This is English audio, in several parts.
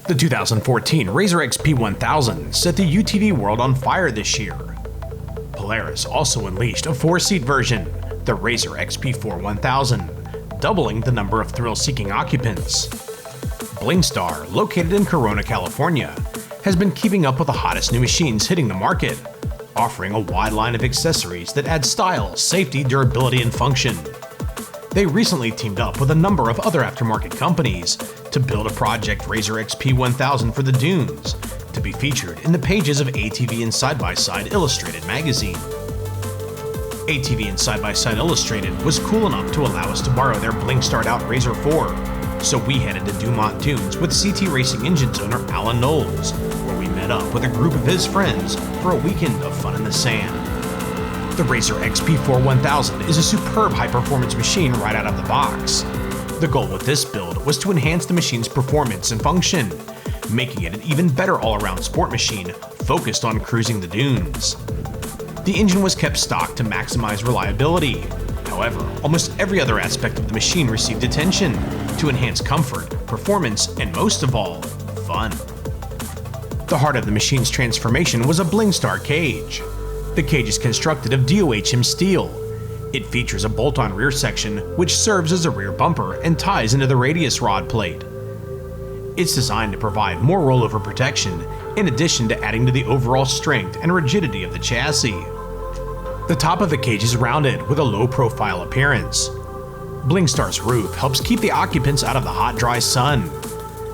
The 2014 RZR XP 1000 set the UTV world on fire this year. Polaris also unleashed a 4-seat version, the RZR XP4 1000, doubling the number of thrill-seeking occupants. Blingstar, located in Corona, California, has been keeping up with the hottest new machines hitting the market, offering a wide line of accessories that add style, safety, durability, and function. They recently teamed up with a number of other aftermarket companies to build a Project RZR XP 1000 for the Dunes, to be featured in the pages of ATV and Side-by-Side Illustrated magazine. ATV and Side-by-Side Illustrated was cool enough to allow us to borrow their Blingstar out RZR 4, so we headed to Dumont Dunes with CT Racing Engines owner Alan Knowles, where we met up with a group of his friends for a weekend of fun in the sand. The RZR XP4 1000 is a superb high-performance machine right out of the box. The goal with this build was to enhance the machine's performance and function, making it an even better all-around sport machine focused on cruising the dunes. The engine was kept stock to maximize reliability. However, almost every other aspect of the machine received attention to enhance comfort, performance, and most of all, fun. The heart of the machine's transformation was a Blingstar cage. The cage is constructed of DOHM steel. It features a bolt-on rear section which serves as a rear bumper and ties into the radius rod plate. It's designed to provide more rollover protection, in addition to adding to the overall strength and rigidity of the chassis. The top of the cage is rounded with a low-profile appearance. Blingstar's roof helps keep the occupants out of the hot, dry sun.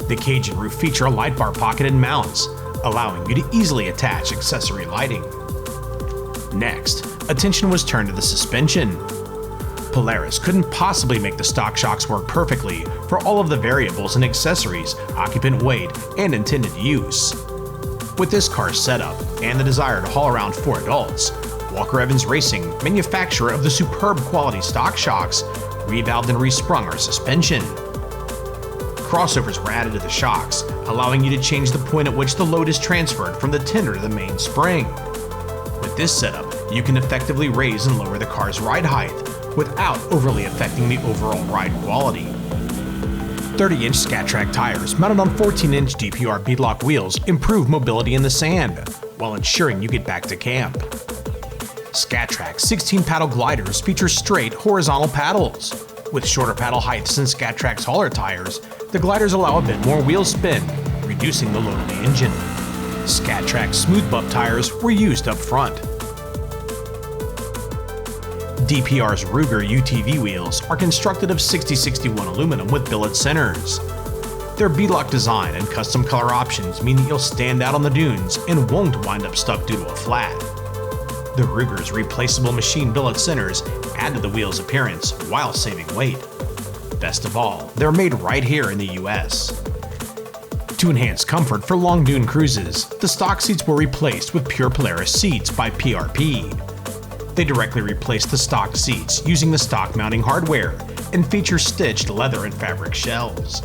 The cage and roof feature a light bar pocket and mounts, allowing you to easily attach accessory lighting. Next, attention was turned to the suspension. Polaris couldn't possibly make the stock shocks work perfectly for all of the variables and accessories, occupant weight, and intended use. With this car's setup and the desire to haul around 4 adults, Walker Evans Racing, manufacturer of the superb quality stock shocks, revalved and resprung our suspension. Crossovers were added to the shocks, allowing you to change the point at which the load is transferred from the tender to the main spring. With this setup, you can effectively raise and lower the car's ride height without overly affecting the overall ride quality. 30-inch Skat-Trak tires mounted on 14-inch DPR beadlock wheels improve mobility in the sand, while ensuring you get back to camp. Skat-Trak 16-paddle gliders feature straight, horizontal paddles. With shorter paddle heights than Skat-Trak's hauler tires, the gliders allow a bit more wheel spin, reducing the load of the engine. Skat-Trak smooth buff tires were used up front. DPR's Ruger UTV wheels are constructed of 60-61 aluminum with billet centers. Their beadlock design and custom color options mean that you'll stand out on the dunes and won't wind up stuck due to a flat. The Ruger's replaceable machine billet centers add to the wheel's appearance while saving weight. Best of all, they're made right here in the US. To enhance comfort for long dune cruises, the stock seats were replaced with Pure Polaris seats by PRP. They directly replaced the stock seats using the stock mounting hardware and feature stitched leather and fabric shells.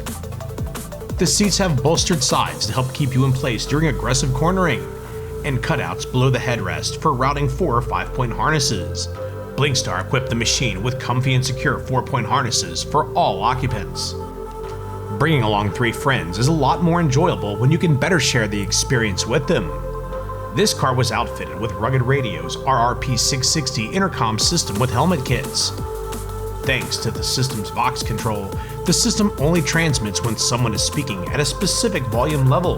The seats have bolstered sides to help keep you in place during aggressive cornering, and cutouts below the headrest for routing 4 or 5-point harnesses. Blingstar equipped the machine with comfy and secure 4-point harnesses for all occupants. Bringing along 3 friends is a lot more enjoyable when you can better share the experience with them. This car was outfitted with rugged radios, RRP 660 intercom system with helmet kits. Thanks to the system's Vox control, the system only transmits when someone is speaking at a specific volume level.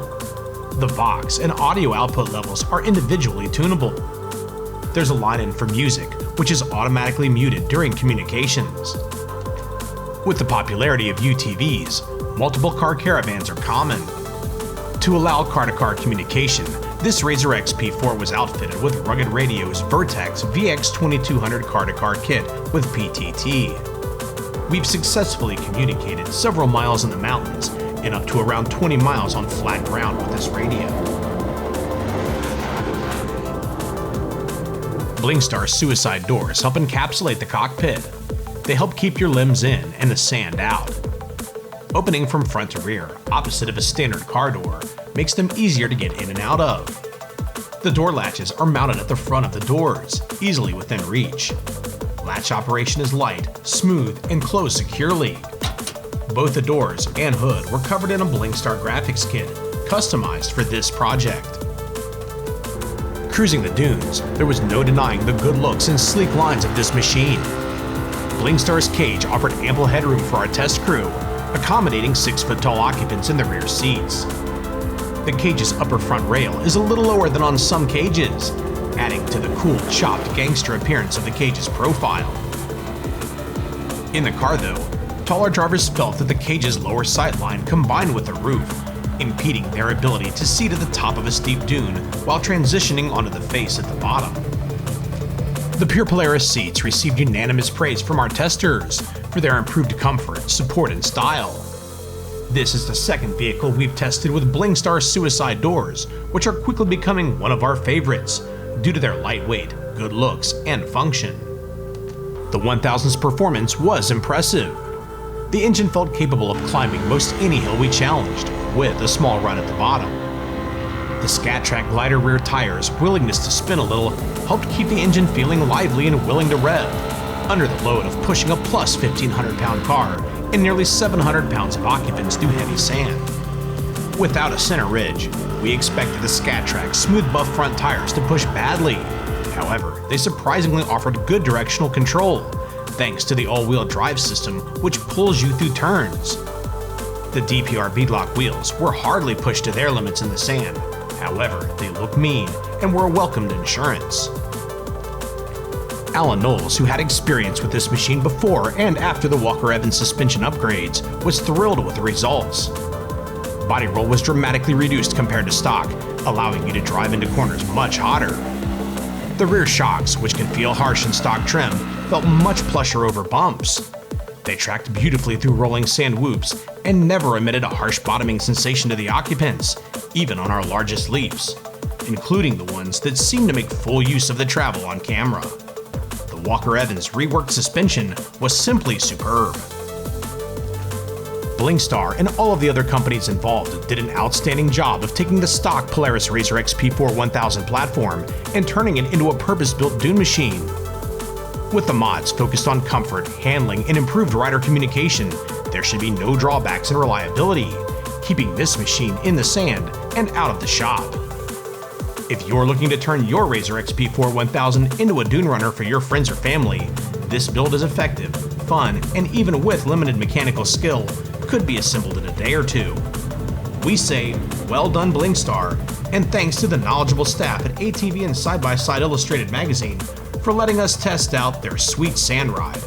The Vox and audio output levels are individually tunable. There's a line-in for music, which is automatically muted during communications. With the popularity of UTVs, multiple car caravans are common. To allow car-to-car communication, this RZR XP4 was outfitted with rugged radios Vertex VX2200 car-to-car kit with PTT. We've successfully communicated several miles in the mountains and up to around 20 miles on flat ground with this radio. Blingstar suicide doors help encapsulate the cockpit. They help keep your limbs in and the sand out. Opening from front to rear, opposite of a standard car door, makes them easier to get in and out of. The door latches are mounted at the front of the doors, easily within reach. Latch operation is light, smooth, and closed securely. both the doors and hood were covered in a Blingstar graphics kit, customized for this project. Cruising the dunes, there was no denying the good looks and sleek lines of this machine. Blingstar's cage offered ample headroom for our test crew, accommodating 6-foot-tall occupants in the rear seats. The cage's upper front rail is a little lower than on some cages, adding to the cool, chopped gangster appearance of the cage's profile. In the car though, taller drivers felt that the cage's lower sightline combined with the roof, impeding their ability to see to the top of a steep dune while transitioning onto the face at the bottom. The Pure Polaris seats received unanimous praise from our testers for their improved comfort, support, and style. This is the second vehicle we've tested with Blingstar suicide doors, which are quickly becoming one of our favorites due to their lightweight, good looks, and function. The 1000's performance was impressive. The engine felt capable of climbing most any hill we challenged, with a small run at the bottom. The Skat-Trak Glider rear tires' willingness to spin a little helped keep the engine feeling lively and willing to rev, under the load of pushing a plus 1,500-pound car and nearly 700 pounds of occupants through heavy sand. Without a center ridge, we expected the Skat-Trak's smooth buff front tires to push badly. However, they surprisingly offered good directional control, thanks to the all-wheel drive system which pulls you through turns. The DPR beadlock wheels were hardly pushed to their limits in the sand. However, they look mean and were a welcomed insurance. Alan Knowles, who had experience with this machine before and after the Walker Evans suspension upgrades, was thrilled with the results. Body roll was dramatically reduced compared to stock, allowing you to drive into corners much hotter. The rear shocks, which can feel harsh in stock trim, felt much plusher over bumps. They tracked beautifully through rolling sand whoops and never emitted a harsh bottoming sensation to the occupants, even on our largest leaps, including the ones that seemed to make full use of the travel on camera. The Walker Evans reworked suspension was simply superb. Blingstar and all of the other companies involved did an outstanding job of taking the stock Polaris RZR XP 1000 platform and turning it into a purpose-built dune machine. With the mods focused on comfort, handling, and improved rider communication, there should be no drawbacks in reliability, keeping this machine in the sand and out of the shop. If you're looking to turn your RZR XP 1000 into a dune runner for your friends or family, this build is effective, fun, and even with limited mechanical skill, could be assembled in a day or two. We say, well done Blingstar, and thanks to the knowledgeable staff at ATV and Side by Side Illustrated magazine for letting us test out their sweet sand ride.